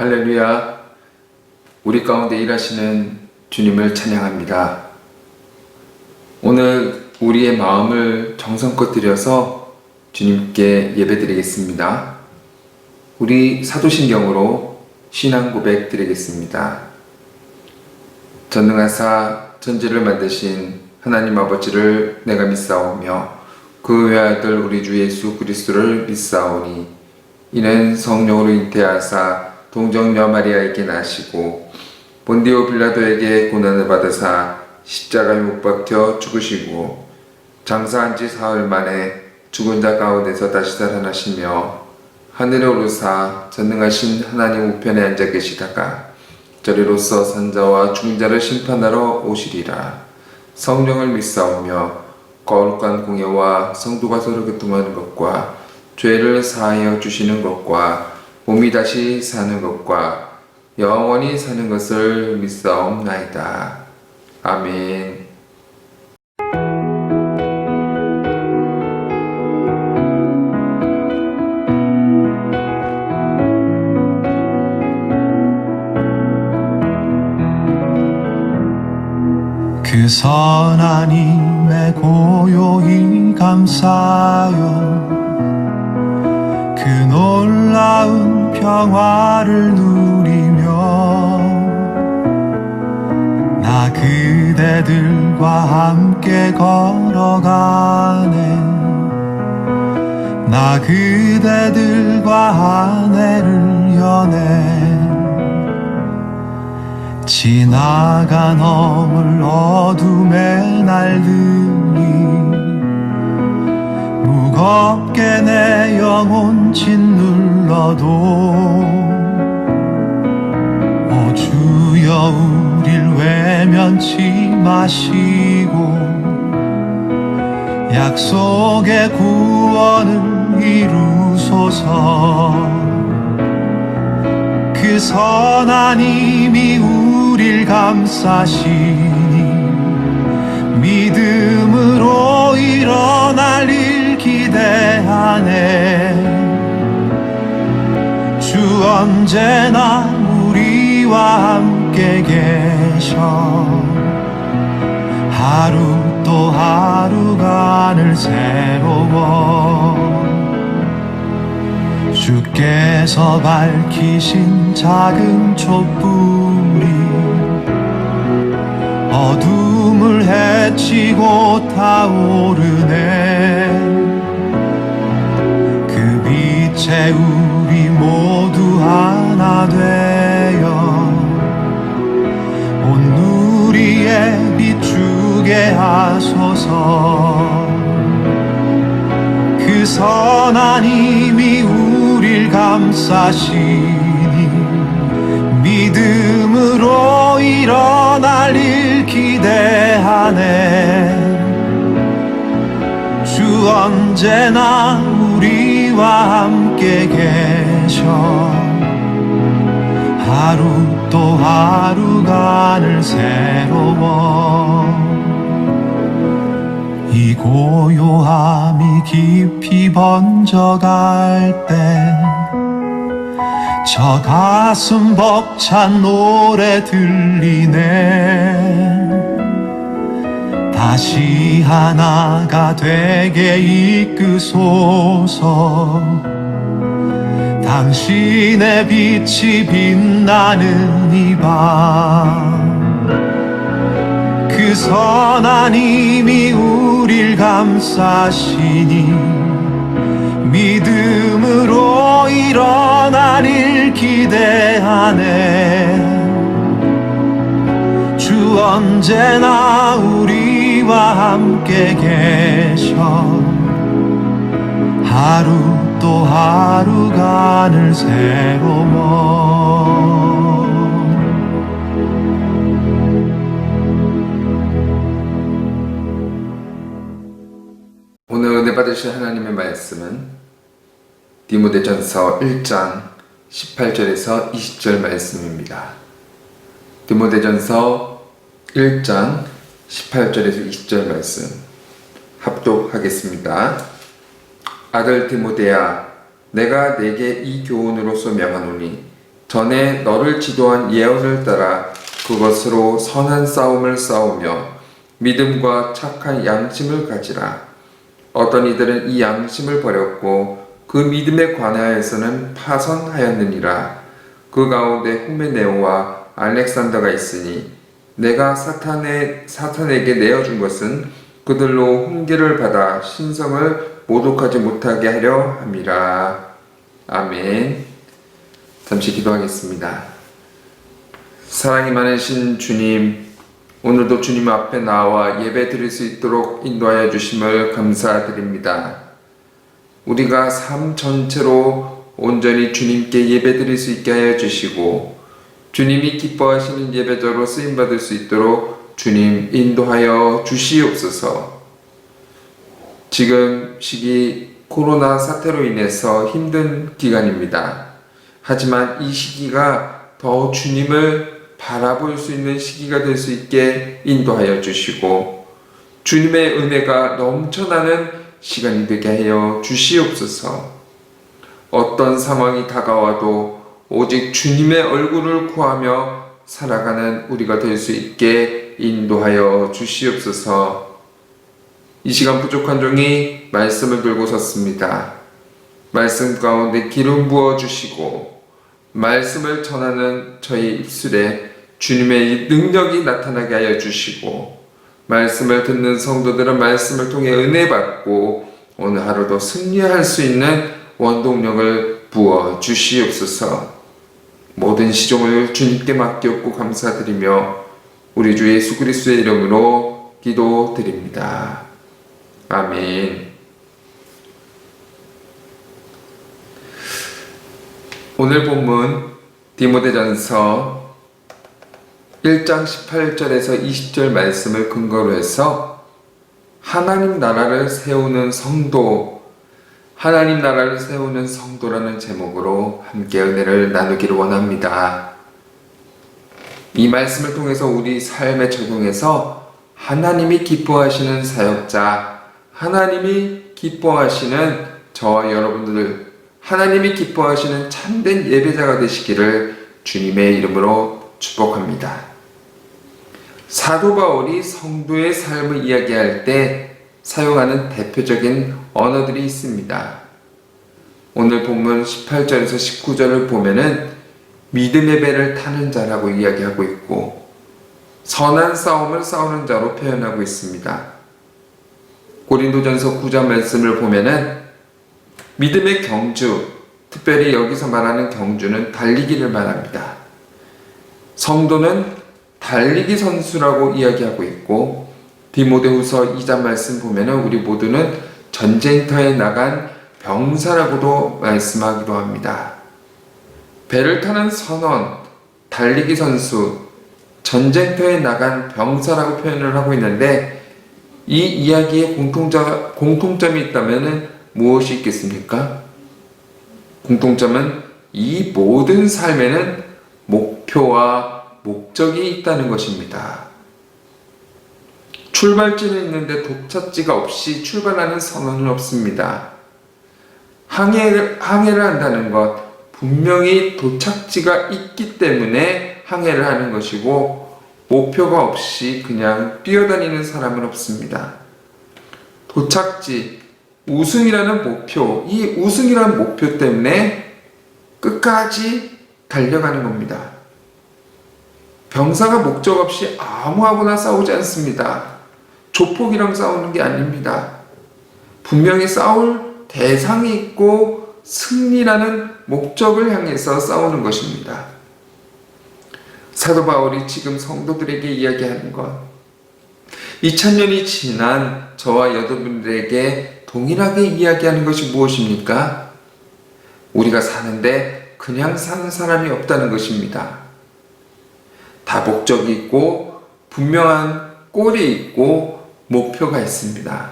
할렐루야. 우리 가운데 일하시는 주님을 찬양합니다. 오늘 우리의 마음을 정성껏 들여서 주님께 예배드리겠습니다. 우리 사도신경으로 신앙 고백 드리겠습니다. 전능하사 천지를 만드신 하나님 아버지를 내가 믿사오며 그 외아들 우리 주 예수 그리스도를 믿사오니 이는 성령으로 잉태하사 동정녀 마리아에게 나시고 본디오 빌라도에게 고난을 받으사 십자가에 못 박혀 죽으시고 장사한 지 사흘 만에 죽은 자 가운데서 다시 살아나시며 하늘에 오르사 전능하신 하나님 우편에 앉아 계시다가 저리로서 산자와 죽은 자를 심판하러 오시리라. 성령을 믿사오며 거룩한 공예와 성도가 서로 교통하는 것과 죄를 사하여 주시는 것과 몸이 다시 사는 것과 영원히 사는 것을 믿사옵나이다. 아멘. 그 선한 힘에 고요히 감사하여 그 놀라운 평화를 누리며 나 그대들과 함께 걸어가네. 나 그대들과 한 해를 여네. 지나가 넘을 어둠의 날들이 무겁게 내 영혼 짓눌러도 오 주여 우릴 외면치 마시고 약속의 구원을 이루소서. 그 선한 힘이 우릴 감싸시니 믿음으로 일어날 일 기대하네. 주 언제나 우리와 함께 계셔 하루 또 하루간을 새로워. 주께서 밝히신 작은 촛불이 어둠을 헤치고 타오르네. 그 빛에 우리 모두 하나 되어 온 누리에 비추게 하소서. 그 선한 힘이 우릴 감싸시니 믿음으로 일어날 일 기대하네. 주 언제나 우리와 함께 계셔 하루 또 하루간을 새로워. 이 고요함이 깊이 번져갈 때 저 가슴 벅찬 노래 들리네. 다시 하나가 되게 이끄소서. 당신의 빛이 빛나는 이 밤 그 선한 힘이 우릴 감싸시니 믿음으로 일어날 일 기대하네. 주 언제나 우리와 함께 계셔 하루 또 하루간을 새로워. 오늘 은혜 받으실 하나님의 말씀은 디모데전서 1장 18절에서 20절 말씀입니다. 디모데전서 1장 18절에서 20절 말씀 합독하겠습니다. 아들 디모데야, 내가 내게 이 교훈으로서 명하노니 전에 너를 지도한 예언을 따라 그것으로 선한 싸움을 싸우며 믿음과 착한 양심을 가지라. 어떤 이들은 이 양심을 버렸고 그 믿음에 관하여서는 파선하였느니라. 그 가운데 후메네오와 알렉산더가 있으니 내가 사탄에게 내어준 것은 그들로 훈계를 받아 신성을 모독하지 못하게 하려 함이라. 아멘. 잠시 기도하겠습니다. 사랑이 많으신 주님, 오늘도 주님 앞에 나와 예배 드릴 수 있도록 인도하여 주심을 감사드립니다. 우리가 삶 전체로 온전히 주님께 예배 드릴 수 있게 하여 주시고 주님이 기뻐하시는 예배자로 쓰임받을 수 있도록 주님 인도하여 주시옵소서. 지금 시기 코로나 사태로 인해서 힘든 기간입니다. 하지만 이 시기가 더 주님을 바라볼 수 있는 시기가 될 수 있게 인도하여 주시고 주님의 은혜가 넘쳐나는 시간이 되게 하여 주시옵소서. 어떤 상황이 다가와도 오직 주님의 얼굴을 구하며 살아가는 우리가 될 수 있게 인도하여 주시옵소서. 이 시간 부족한 종이 말씀을 들고 섰습니다. 말씀 가운데 기름 부어 주시고 말씀을 전하는 저희 입술에 주님의 능력이 나타나게 하여 주시고 말씀을 듣는 성도들은 말씀을 통해 은혜 받고 오늘 하루도 승리할 수 있는 원동력을 부어 주시옵소서. 모든 시종을 주님께 맡겼고 감사드리며 우리 주 예수 그리스도의 이름으로 기도드립니다. 아멘. 오늘 본문 디모데전서 1장 18절에서 20절 말씀을 근거로 해서 하나님 나라를 세우는 성도, 하나님 나라를 세우는 성도라는 제목으로 함께 은혜를 나누기를 원합니다. 이 말씀을 통해서 우리 삶에 적용해서 하나님이 기뻐하시는 사역자, 하나님이 기뻐하시는 저와 여러분들, 하나님이 기뻐하시는 참된 예배자가 되시기를 주님의 이름으로 축복합니다. 사도 바울이 성도의 삶을 이야기할 때 사용하는 대표적인 언어들이 있습니다. 오늘 본문 18절에서 19절을 보면은 믿음의 배를 타는 자라고 이야기하고 있고 선한 싸움을 싸우는 자로 표현하고 있습니다. 고린도전서 9장 말씀을 보면은 믿음의 경주, 특별히 여기서 말하는 경주는 달리기를 말합니다. 성도는 달리기 선수라고 이야기하고 있고 디모데후서 2장 말씀 보면은 우리 모두는 전쟁터에 나간 병사라고도 말씀하기도 합니다. 배를 타는 선원, 달리기 선수, 전쟁터에 나간 병사라고 표현을 하고 있는데 이 이야기에 공통점이 있다면 무엇이 있겠습니까? 공통점은 이 모든 삶에는 목표와 목적이 있다는 것입니다. 출발지는 있는데 도착지가 없이 출발하는 선언은 없습니다. 항해를 한다는 것, 분명히 도착지가 있기 때문에 항해를 하는 것이고 목표가 없이 그냥 뛰어다니는 사람은 없습니다. 도착지, 우승이라는 목표, 이 우승이라는 목표 때문에 끝까지 달려가는 겁니다. 병사가 목적 없이 아무하고나 싸우지 않습니다. 조폭이랑 싸우는 게 아닙니다. 분명히 싸울 대상이 있고 승리라는 목적을 향해서 싸우는 것입니다. 사도 바울이 지금 성도들에게 이야기하는 것, 2000년이 지난 저와 여러분들에게 동일하게 이야기하는 것이 무엇입니까? 우리가 사는데 그냥 사는 사람이 없다는 것입니다. 다 목적이 있고 분명한 꼴이 있고 목표가 있습니다.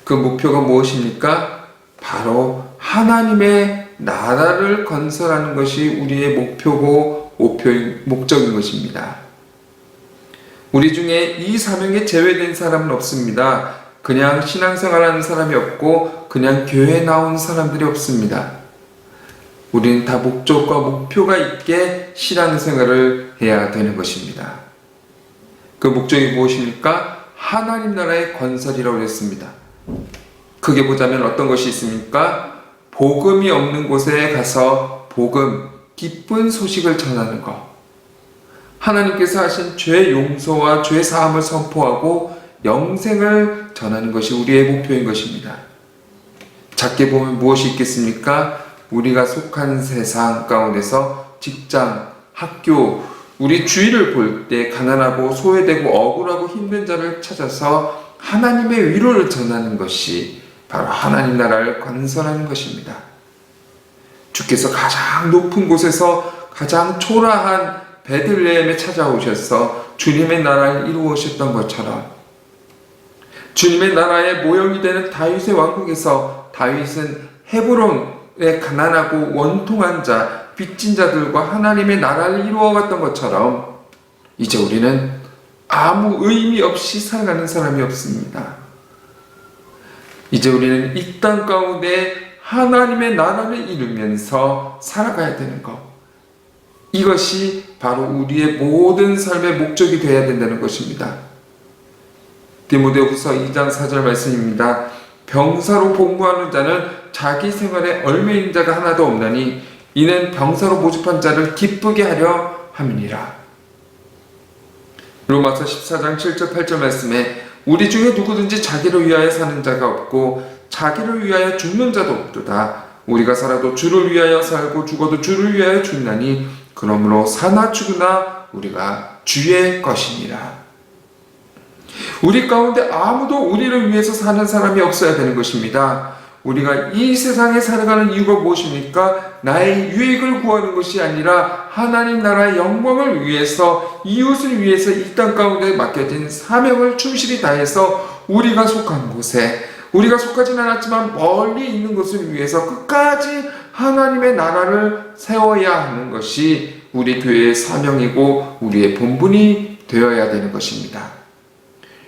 그 목표가 무엇입니까? 바로 하나님의 나라를 건설하는 것이 우리의 목표고 목적인 것입니다. 우리 중에 이 사명에 제외된 사람은 없습니다. 그냥 신앙생활하는 사람이 없고 그냥 교회에 나온 사람들이 없습니다. 우리는 다 목적과 목표가 있게 신앙생활을 해야 되는 것입니다. 그 목적이 무엇입니까? 하나님 나라의 건설이라고 했습니다. 크게 보자면 어떤 것이 있습니까? 복음이 없는 곳에 가서 복음, 기쁜 소식을 전하는 것. 하나님께서 하신 죄 용서와 죄 사함을 선포하고 영생을 전하는 것이 우리의 목표인 것입니다. 작게 보면 무엇이 있겠습니까? 우리가 속한 세상 가운데서 직장, 학교, 우리 주위를 볼 때 가난하고 소외되고 억울하고 힘든 자를 찾아서 하나님의 위로를 전하는 것이 바로 하나님 나라를 건설하는 것입니다. 주께서 가장 높은 곳에서 가장 초라한 베들레헴에 찾아오셔서 주님의 나라를 이루으셨던 것처럼 주님의 나라의 모형이 되는 다윗의 왕국에서 다윗은 헤브론의 가난하고 원통한 자, 빚진 자들과 하나님의 나라를 이루어갔던 것처럼 이제 우리는 아무 의미 없이 살아가는 사람이 없습니다. 이제 우리는 이 땅 가운데 하나님의 나라를 이루면서 살아가야 되는 것. 이것이 바로 우리의 모든 삶의 목적이 되어야 된다는 것입니다. 디모데후서 2장 4절 말씀입니다. 병사로 복무하는 자는 자기 생활에 얽매인 자가 하나도 없나니 이는 병사로 모집한 자를 기쁘게 하려 함이니라. 로마서 14장 7절 8절 말씀에 우리 중에 누구든지 자기를 위하여 사는 자가 없고 자기를 위하여 죽는 자도 없도다. 우리가 살아도 주를 위하여 살고 죽어도 주를 위하여 죽나니 그러므로 사나 죽으나 우리가 주의 것이니라. 우리 가운데 아무도 우리를 위해서 사는 사람이 없어야 되는 것입니다. 우리가 이 세상에 살아가는 이유가 무엇입니까? 나의 유익을 구하는 것이 아니라 하나님 나라의 영광을 위해서, 이웃을 위해서 이 땅 가운데 맡겨진 사명을 충실히 다해서 우리가 속한 곳에, 우리가 속하진 않았지만 멀리 있는 것을 위해서 끝까지 하나님의 나라를 세워야 하는 것이 우리 교회의 사명이고 우리의 본분이 되어야 되는 것입니다.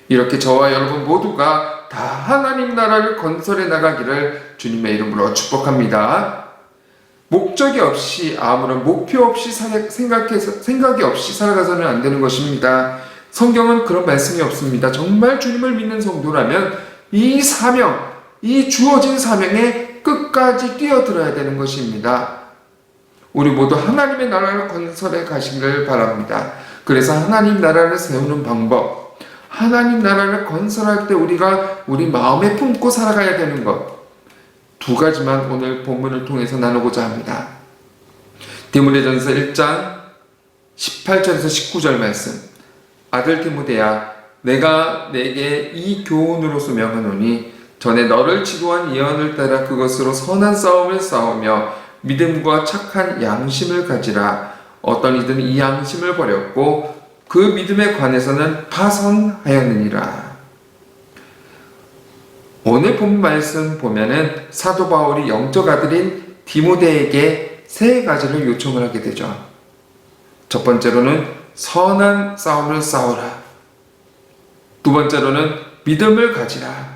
이렇게 저와 여러분 모두가 다 하나님 나라를 건설해 나가기를 주님의 이름으로 축복합니다. 목적이 없이, 아무런 목표 없이 생각이 없이 살아가서는 안 되는 것입니다. 성경은 그런 말씀이 없습니다. 정말 주님을 믿는 성도라면 이 사명, 이 주어진 사명에 끝까지 뛰어들어야 되는 것입니다. 우리 모두 하나님의 나라를 건설해 가시기를 바랍니다. 그래서 하나님 나라를 세우는 방법, 하나님 나라를 건설할 때 우리가 우리 마음에 품고 살아가야 되는 것, 두 가지만 오늘 본문을 통해서 나누고자 합니다. 디모데전서 1장 18절에서 19절 말씀. 아들 디모데야, 내가 내게 이 교훈으로서 명하노니 전에 너를 지도한 예언을 따라 그것으로 선한 싸움을 싸우며 믿음과 착한 양심을 가지라. 어떤 이든 이 양심을 버렸고 그 믿음에 관해서는 파선하였느니라. 오늘 본 말씀 보면은 사도 바울이 영적 아들인 디모데에게 세 가지를 요청을 하게 되죠. 첫 번째로는 선한 싸움을 싸우라. 두 번째로는 믿음을 가지라.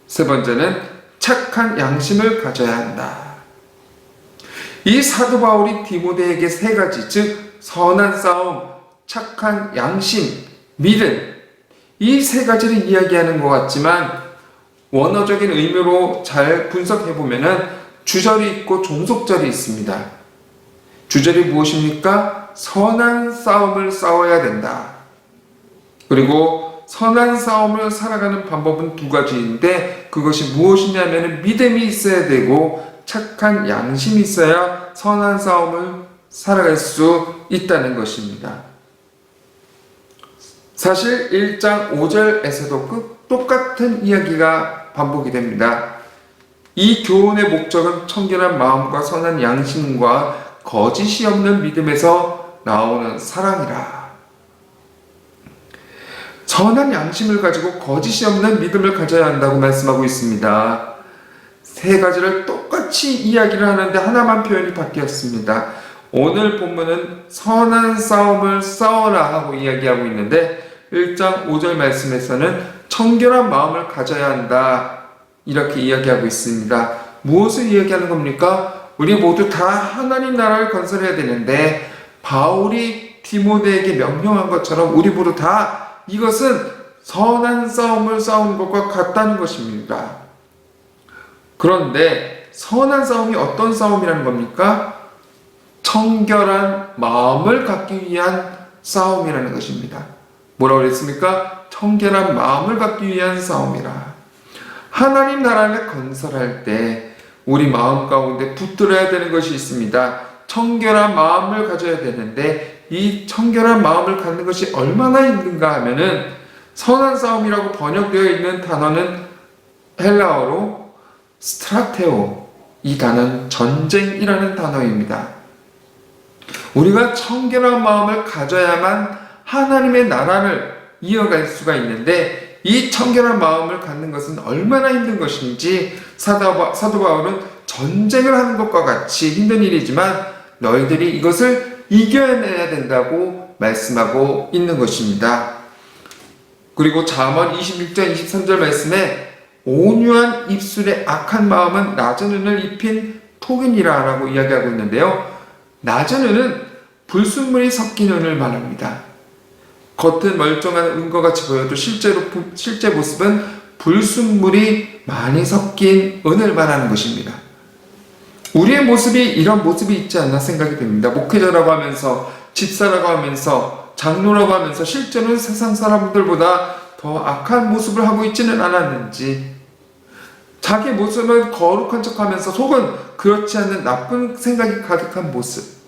세 번째는 착한 양심을 가져야 한다. 이 사도 바울이 디모데에게 세 가지, 즉 선한 싸움, 착한 양심, 믿음, 이 세 가지를 이야기하는 것 같지만 원어적인 의미로 잘 분석해보면 주절이 있고 종속절이 있습니다. 주절이 무엇입니까? 선한 싸움을 싸워야 된다. 그리고 선한 싸움을 살아가는 방법은 두 가지인데 그것이 무엇이냐면 믿음이 있어야 되고 착한 양심이 있어야 선한 싸움을 살아갈 수 있다는 것입니다. 사실 1장 5절에서도 똑같은 이야기가 반복이 됩니다. 이 교훈의 목적은 청결한 마음과 선한 양심과 거짓이 없는 믿음에서 나오는 사랑이라. 선한 양심을 가지고 거짓이 없는 믿음을 가져야 한다고 말씀하고 있습니다. 세 가지를 똑같이 이야기를 하는데 하나만 표현이 바뀌었습니다. 오늘 본문은 선한 싸움을 싸워라 하고 이야기하고 있는데 1장 5절 말씀에서는 청결한 마음을 가져야 한다 이렇게 이야기하고 있습니다. 무엇을 이야기하는 겁니까? 우리 모두 다 하나님 나라를 건설해야 되는데 바울이 디모데에게 명령한 것처럼 우리 모두 다 이것은 선한 싸움을 싸우는 것과 같다는 것입니다. 그런데 선한 싸움이 어떤 싸움이라는 겁니까? 청결한 마음을 갖기 위한 싸움이라는 것입니다. 뭐라고 그랬습니까? 청결한 마음을 갖기 위한 싸움이라. 하나님 나라를 건설할 때 우리 마음 가운데 붙들어야 되는 것이 있습니다. 청결한 마음을 가져야 되는데 이 청결한 마음을 갖는 것이 얼마나 힘든가 하면은 선한 싸움이라고 번역되어 있는 단어는 헬라어로 스트라테오, 이 단어는 전쟁이라는 단어입니다. 우리가 청결한 마음을 가져야만 하나님의 나라를 이어갈 수가 있는데 이 청결한 마음을 갖는 것은 얼마나 힘든 것인지 사도 바울은 전쟁을 하는 것과 같이 힘든 일이지만 너희들이 이것을 이겨내야 된다고 말씀하고 있는 것입니다. 그리고 잠언 26장 23절 말씀에 온유한 입술에 악한 마음은 낮은 은을 입힌 토기니라 라고 이야기하고 있는데요. 낮은 은은 불순물이 섞인 은을 말합니다. 겉은 멀쩡한 은과 같이 보여도 실제 모습은 불순물이 많이 섞인 은을 말하는 것입니다. 우리의 모습이 이런 모습이 있지 않나 생각이 됩니다. 목회자라고 하면서, 집사라고 하면서, 장로라고 하면서 실제로는 세상 사람들보다 더 악한 모습을 하고 있지는 않았는지, 자기 모습은 거룩한 척하면서 속은 그렇지 않는 나쁜 생각이 가득한 모습,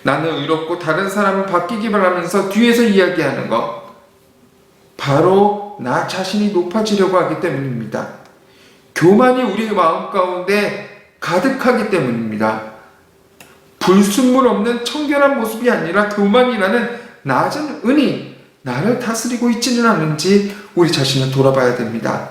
나는 의롭고 다른 사람은 바뀌기 바라면서 뒤에서 이야기하는 것, 바로 나 자신이 높아지려고 하기 때문입니다. 교만이 우리 마음 가운데 가득하기 때문입니다. 불순물 없는 청결한 모습이 아니라 교만이라는 낮은 은이 나를 다스리고 있지는 않은지 우리 자신을 돌아봐야 됩니다.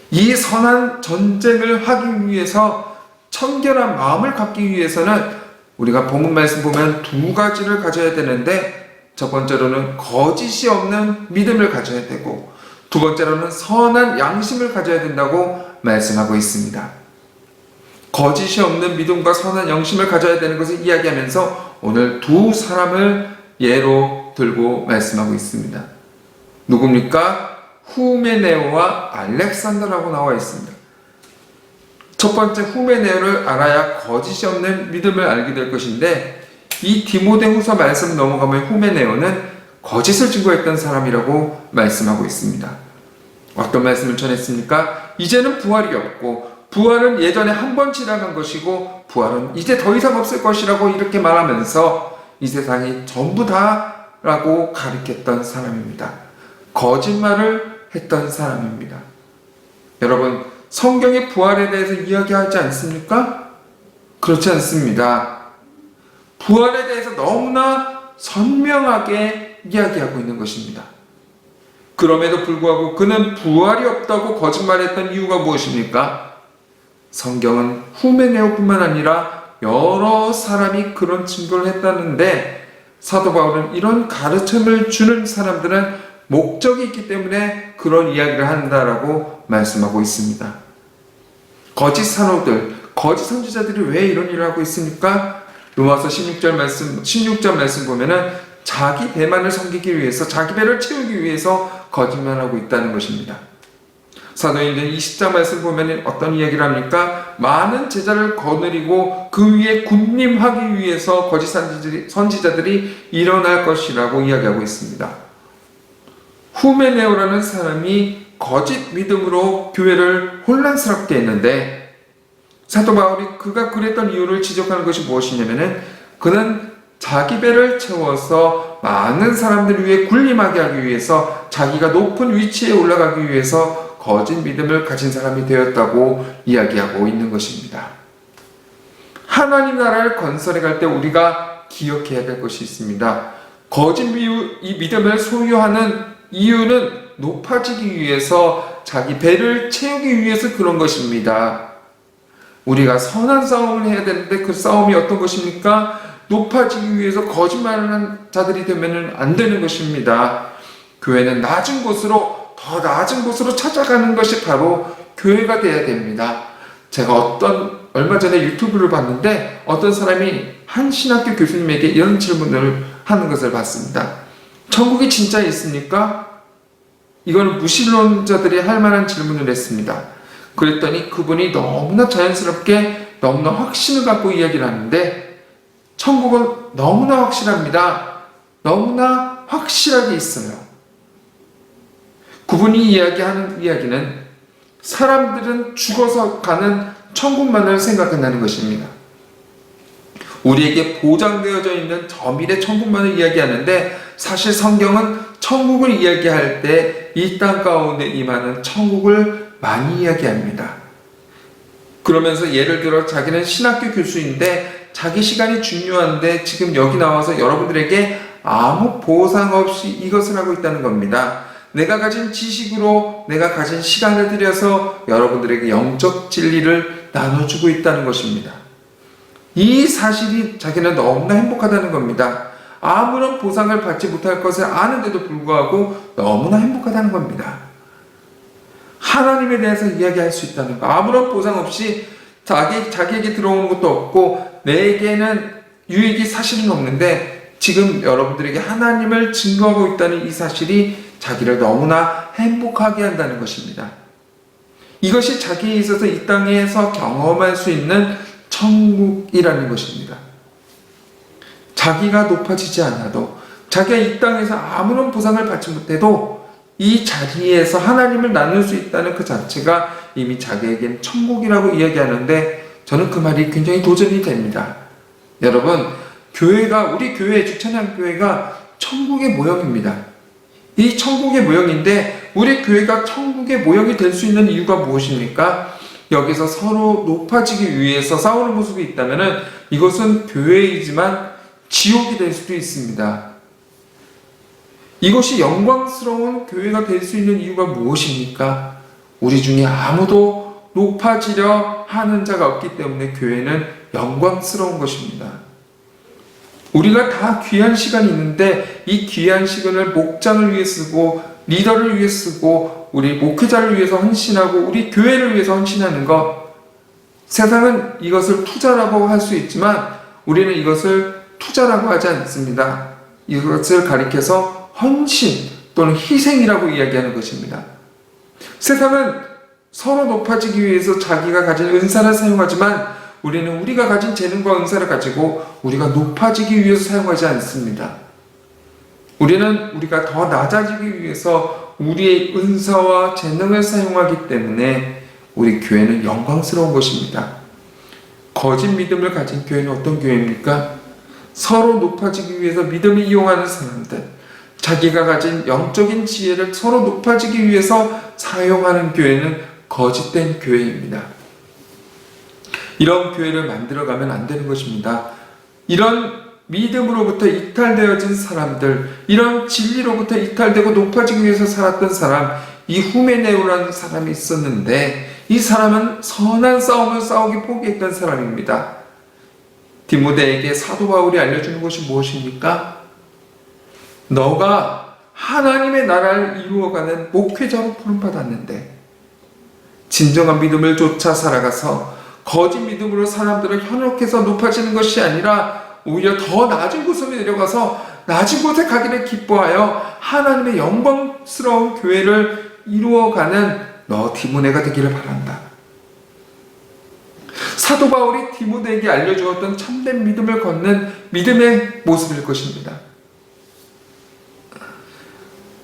이 선한 전쟁을 하기 위해서, 청결한 마음을 갖기 위해서는 우리가 본문 말씀 보면 두 가지를 가져야 되는데, 첫 번째로는 거짓이 없는 믿음을 가져야 되고, 두 번째로는 선한 양심을 가져야 된다고 말씀하고 있습니다. 거짓이 없는 믿음과 선한 양심을 가져야 되는 것을 이야기하면서 오늘 두 사람을 예로 들고 말씀하고 있습니다. 누굽니까? 후메네오와 알렉산더라고 나와 있습니다. 첫 번째 후메네오를 알아야 거짓이 없는 믿음을 알게 될 것인데, 이 디모데후서 말씀 넘어가면 후메네오는 거짓을 증거했던 사람이라고 말씀하고 있습니다. 어떤 말씀을 전했습니까? 이제는 부활이 없고 부활은 예전에 한 번 지나간 것이고 부활은 이제 더 이상 없을 것이라고 이렇게 말하면서 이 세상이 전부 다라고 가르쳤던 사람입니다. 거짓말을 했던 사람입니다. 여러분, 성경의 부활에 대해서 이야기하지 않습니까? 그렇지 않습니다. 부활에 대해서 너무나 선명하게 이야기하고 있는 것입니다. 그럼에도 불구하고 그는 부활이 없다고 거짓말했던 이유가 무엇입니까? 성경은 후메네오뿐만 아니라 여러 사람이 그런 증거를 했다는데, 사도 바울은 이런 가르침을 주는 사람들은 목적이 있기 때문에 그런 이야기를 한다라고 말씀하고 있습니다. 거짓 산호들, 거짓 선지자들이 왜 이런 일을 하고 있습니까? 로마서 16장 말씀 보면은 자기 배만을 섬기기 위해서, 자기 배를 채우기 위해서 거짓말하고 있다는 것입니다. 사도행전 20장 말씀 보면 어떤 이야기를 합니까? 많은 제자를 거느리고 그 위에 군림하기 위해서 거짓 선지자들이 일어날 것이라고 이야기하고 있습니다. 후메네오라는 사람이 거짓 믿음으로 교회를 혼란스럽게 했는데, 사도 바울이 그가 그랬던 이유를 지적하는 것이 무엇이냐면은, 그는 자기 배를 채워서 많은 사람들 위해 군림하게 하기 위해서, 자기가 높은 위치에 올라가기 위해서 거짓 믿음을 가진 사람이 되었다고 이야기하고 있는 것입니다. 하나님 나라를 건설해 갈 때 우리가 기억해야 될 것이 있습니다. 거짓 믿음을 소유하는 이유는 높아지기 위해서, 자기 배를 채우기 위해서 그런 것입니다. 우리가 선한 싸움을 해야 되는데 그 싸움이 어떤 것입니까? 높아지기 위해서 거짓말하는 자들이 되면 안 되는 것입니다. 교회는 낮은 곳으로, 더 낮은 곳으로 찾아가는 것이 바로 교회가 되어야 됩니다. 제가 어떤 얼마 전에 유튜브를 봤는데 어떤 사람이 한 신학교 교수님에게 이런 질문을 하는 것을 봤습니다. 천국이 진짜 있습니까? 이거는 무신론자들이 할 만한 질문을 했습니다. 그랬더니 그분이 너무나 자연스럽게 너무나 확신을 갖고 이야기를 하는데 천국은 너무나 확실합니다. 너무나 확실하게 있어요. 그분이 이야기하는 이야기는 사람들은 죽어서 가는 천국만을 생각한다는 것입니다. 우리에게 보장되어져 있는 저 미래 천국만을 이야기하는데 사실 성경은 천국을 이야기할 때 이 땅 가운데 임하는 천국을 많이 이야기합니다. 그러면서 예를 들어 자기는 신학교 교수인데 자기 시간이 중요한데 지금 여기 나와서 여러분들에게 아무 보상 없이 이것을 하고 있다는 겁니다. 내가 가진 지식으로 내가 가진 시간을 들여서 여러분들에게 영적 진리를 나눠주고 있다는 것입니다. 이 사실이 자기는 너무나 행복하다는 겁니다. 아무런 보상을 받지 못할 것을 아는데도 불구하고 너무나 행복하다는 겁니다. 하나님에 대해서 이야기할 수 있다는 거. 아무런 보상 없이 자기에게 들어오는 것도 없고 내게는 유익이 사실은 없는데 지금 여러분들에게 하나님을 증거하고 있다는 이 사실이 자기를 너무나 행복하게 한다는 것입니다. 이것이 자기에 있어서 이 땅에서 경험할 수 있는 천국이라는 것입니다. 자기가 높아지지 않아도 자기가 이 땅에서 아무런 보상을 받지 못해도 이 자리에서 하나님을 나눌 수 있다는 그 자체가 이미 자기에겐 천국이라고 이야기하는데 저는 그 말이 굉장히 도전이 됩니다. 여러분, 우리 교회 주찬양교회가 천국의 모형입니다. 이 천국의 모형인데 우리 교회가 천국의 모형이 될 수 있는 이유가 무엇입니까? 여기서 서로 높아지기 위해서 싸우는 모습이 있다면 이것은 교회이지만 지옥이 될 수도 있습니다. 이것이 영광스러운 교회가 될 수 있는 이유가 무엇입니까? 우리 중에 아무도 높아지려 하는 자가 없기 때문에 교회는 영광스러운 것입니다. 우리가 다 귀한 시간이 있는데 이 귀한 시간을 목장을 위해 쓰고 리더를 위해 쓰고 우리 목회자를 위해서 헌신하고 우리 교회를 위해서 헌신하는 것, 세상은 이것을 투자라고 할 수 있지만 우리는 이것을 투자라고 하지 않습니다. 이것을 가리켜서 헌신 또는 희생이라고 이야기하는 것입니다. 세상은 서로 높아지기 위해서 자기가 가진 은사를 사용하지만 우리는 우리가 가진 재능과 은사를 가지고 우리가 높아지기 위해서 사용하지 않습니다. 우리는 우리가 더 낮아지기 위해서 우리의 은사와 재능을 사용하기 때문에 우리 교회는 영광스러운 것입니다. 거짓 믿음을 가진 교회는 어떤 교회입니까? 서로 높아지기 위해서 믿음을 이용하는 사람들, 자기가 가진 영적인 지혜를 서로 높아지기 위해서 사용하는 교회는 거짓된 교회입니다. 이런 교회를 만들어가면 안 되는 것입니다. 이런 믿음으로부터 이탈되어진 사람들, 이런 진리로부터 이탈되고 높아지기 위해서 살았던 사람, 이 후메네오라는 사람이 있었는데 이 사람은 선한 싸움을 싸우기 포기했던 사람입니다. 디모데에게 사도 바울이 알려주는 것이 무엇입니까? 너가 하나님의 나라를 이루어가는 목회자로 부름받았는데 진정한 믿음을 쫓아 살아가서 거짓 믿음으로 사람들을 현혹해서 높아지는 것이 아니라 오히려 더 낮은 곳으로 내려가서 낮은 곳에 가기를 기뻐하여 하나님의 영광스러운 교회를 이루어가는 너 디모데가 되기를 바란다. 사도 바울이 디모데에게 알려주었던 참된 믿음을 걷는 믿음의 모습일 것입니다.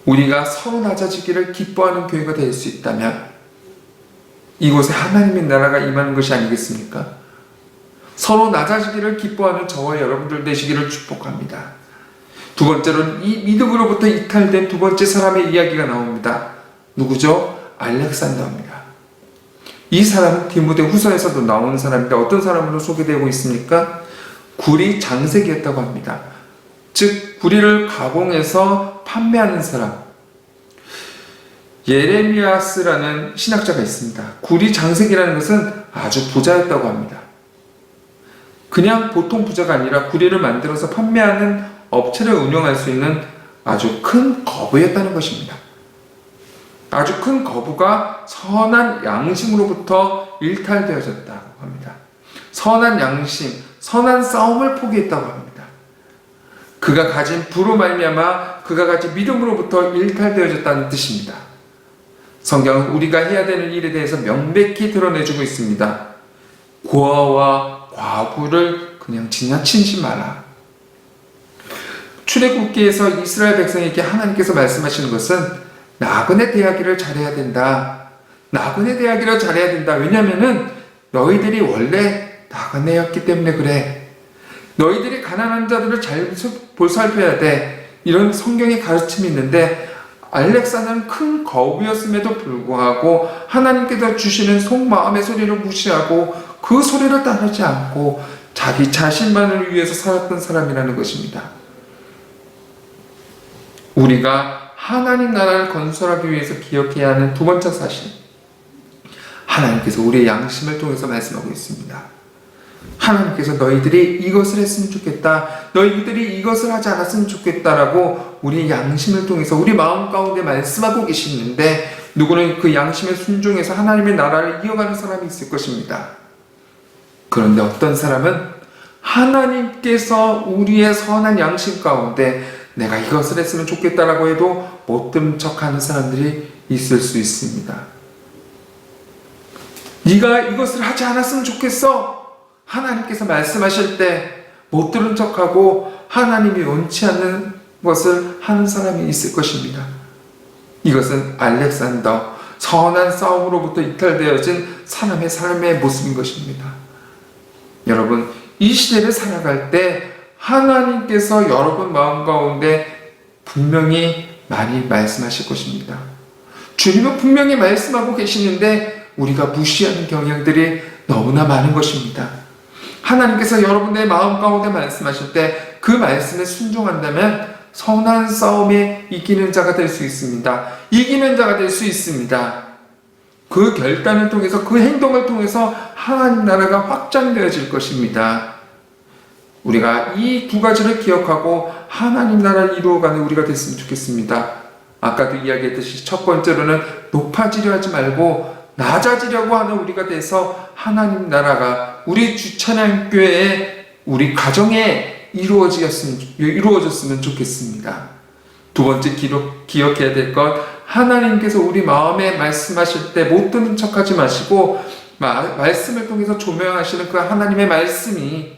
우리가 서로 낮아지기를 기뻐하는 교회가 될 수 있다면 이곳에 하나님의 나라가 임하는 것이 아니겠습니까? 서로 낮아지기를 기뻐하는 저와 여러분들 되시기를 축복합니다. 두 번째로는 이 믿음으로부터 이탈된 두 번째 사람의 이야기가 나옵니다. 누구죠? 알렉산더입니다. 이 사람은 디모데 후서에서도 나오는 사람인데 어떤 사람으로 소개되고 있습니까? 구리 장색이었다고 합니다. 즉 구리를 가공해서 판매하는 사람, 예레미야스라는 신학자가 있습니다. 구리 장색이라는 것은 아주 부자였다고 합니다. 그냥 보통 부자가 아니라 구리를 만들어서 판매하는 업체를 운영할 수 있는 아주 큰 거부였다는 것입니다. 아주 큰 거부가 선한 양심으로부터 일탈되어졌다고 합니다. 선한 양심, 선한 싸움을 포기했다고 합니다. 그가 가진 부로 말미암아 그가 가진 믿음으로부터 일탈되어졌다는 뜻입니다. 성경은 우리가 해야 되는 일에 대해서 명백히 드러내주고 있습니다. 고아와 과부를 그냥 지나치지 마라. 출애굽기에서 이스라엘 백성에게 하나님께서 말씀하시는 것은 나그네 대하기를 잘해야 된다. 나그네 대하기를 잘해야 된다. 왜냐하면 너희들이 원래 나그네였기 때문에 그래. 너희들이 가난한 자들을 잘 보살펴야 돼. 이런 성경의 가르침이 있는데 알렉산더는 큰 거부였음에도 불구하고 하나님께서 주시는 속마음의 소리를 무시하고 그 소리를 따르지 않고 자기 자신만을 위해서 살았던 사람이라는 것입니다. 우리가 하나님 나라를 건설하기 위해서 기억해야 하는 두 번째 사실, 하나님께서 우리의 양심을 통해서 말씀하고 있습니다. 하나님께서 너희들이 이것을 했으면 좋겠다, 너희들이 이것을 하지 않았으면 좋겠다라고 우리의 양심을 통해서 우리 마음 가운데 말씀하고 계시는데, 누구는 그 양심에 순종해서 하나님의 나라를 이어가는 사람이 있을 것입니다. 그런데 어떤 사람은 하나님께서 우리의 선한 양심 가운데 내가 이것을 했으면 좋겠다라고 해도 못 들은 척하는 사람들이 있을 수 있습니다. 네가 이것을 하지 않았으면 좋겠어. 하나님께서 말씀하실 때 못 들은 척하고 하나님이 원치 않는 것을 하는 사람이 있을 것입니다. 이것은 알렉산더, 선한 싸움으로부터 이탈되어진 사람의 삶의 모습인 것입니다. 여러분, 이 시대를 살아갈 때 하나님께서 여러분 마음 가운데 분명히 많이 말씀하실 것입니다. 주님은 분명히 말씀하고 계시는데 우리가 무시하는 경향들이 너무나 많은 것입니다. 하나님께서 여러분의 마음 가운데 말씀하실 때 그 말씀에 순종한다면 선한 싸움에 이기는 자가 될 수 있습니다. 이기는 자가 될 수 있습니다. 그 결단을 통해서, 그 행동을 통해서 하나님 나라가 확장되어질 것입니다. 우리가 이 두 가지를 기억하고 하나님 나라를 이루어가는 우리가 됐으면 좋겠습니다. 아까도 이야기했듯이 첫 번째로는 높아지려 하지 말고 낮아지려고 하는 우리가 돼서 하나님 나라가 우리 주찬양교회에, 우리 가정에 이루어졌으면 좋겠습니다. 두 번째 기억해야 될 것, 하나님께서 우리 마음에 말씀하실 때 못 듣는 척하지 마시고 말씀을 통해서 조명하시는 그 하나님의 말씀이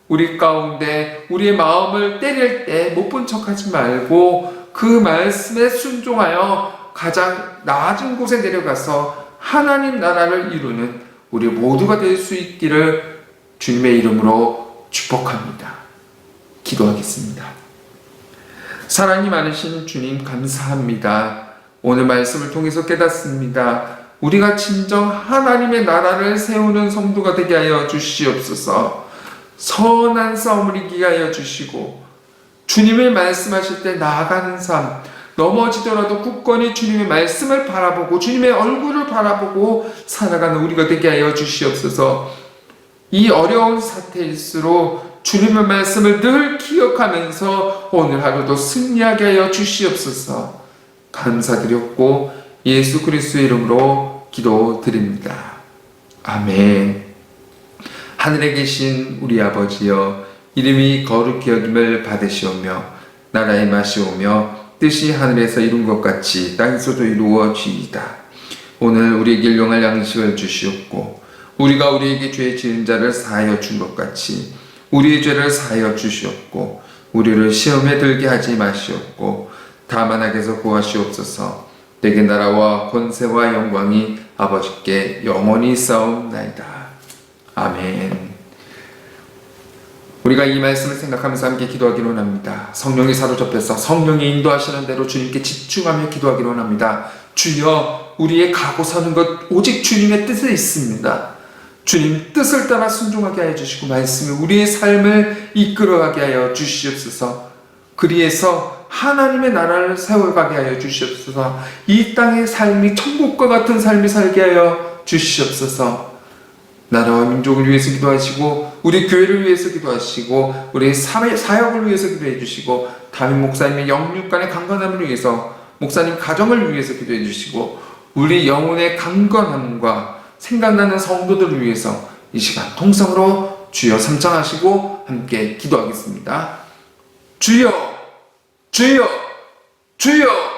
우리 가운데 우리의 마음을 때릴 때 못 본 척하지 말고 그 말씀에 순종하여 가장 낮은 곳에 내려가서 하나님 나라를 이루는 우리 모두가 될 수 있기를 주님의 이름으로 축복합니다. 기도하겠습니다. 사랑이 많으신 주님, 감사합니다. 오늘 말씀을 통해서 깨닫습니다. 우리가 진정 하나님의 나라를 세우는 성도가 되게 하여 주시옵소서. 선한 싸움을 이기게 하여 주시고 주님의 말씀하실 때 나아가는 삶, 넘어지더라도 굳건히 주님의 말씀을 바라보고 주님의 얼굴을 바라보고 살아가는 우리가 되게 하여 주시옵소서. 이 어려운 사태일수록 주님의 말씀을 늘 기억하면서 오늘 하루도 승리하게 하여 주시옵소서. 감사드렸고 예수 그리스도의 이름으로 기도드립니다. 아멘. 하늘에 계신 우리 아버지여, 이름이 거룩히 여김을 받으시오며 나라의 맛이 오며 뜻이 하늘에서 이룬 것 같이 땅에서도 이루어지이다. 오늘 우리에게 일용할 양식을 주시옵고 우리가 우리에게 죄 지은 자를 사하여 준 것 같이 우리의 죄를 사하여 주시옵고 우리를 시험에 들게 하지 마시옵고 다만 악에서 구하시옵소서. 내게 나라와 권세와 영광이 아버지께 영원히 있사옵나이다. 아멘. 우리가 이 말씀을 생각하면서 함께 기도하기로 합니다. 성령이 사로잡혀서 성령이 인도하시는 대로 주님께 집중하며 기도하기로 합니다. 주여, 우리의 가고 사는 것 오직 주님의 뜻에 있습니다. 주님 뜻을 따라 순종하게 하여 주시고 말씀이 우리의 삶을 이끌어가게 하여 주시옵소서. 그리해서 하나님의 나라를 세워가게 하여 주시옵소서. 이 땅의 삶이 천국과 같은 삶이 살게 하여 주시옵소서. 나라와 민족을 위해서 기도하시고 우리 교회를 위해서 기도하시고 우리 사역을 위해서 기도해 주시고 담임 목사님의 영육간의 강건함을 위해서, 목사님 가정을 위해서 기도해 주시고 우리 영혼의 강건함과 생각나는 성도들을 위해서 이 시간 통성으로 주여 삼창하시고 함께 기도하겠습니다. 주여, 주여, 주여.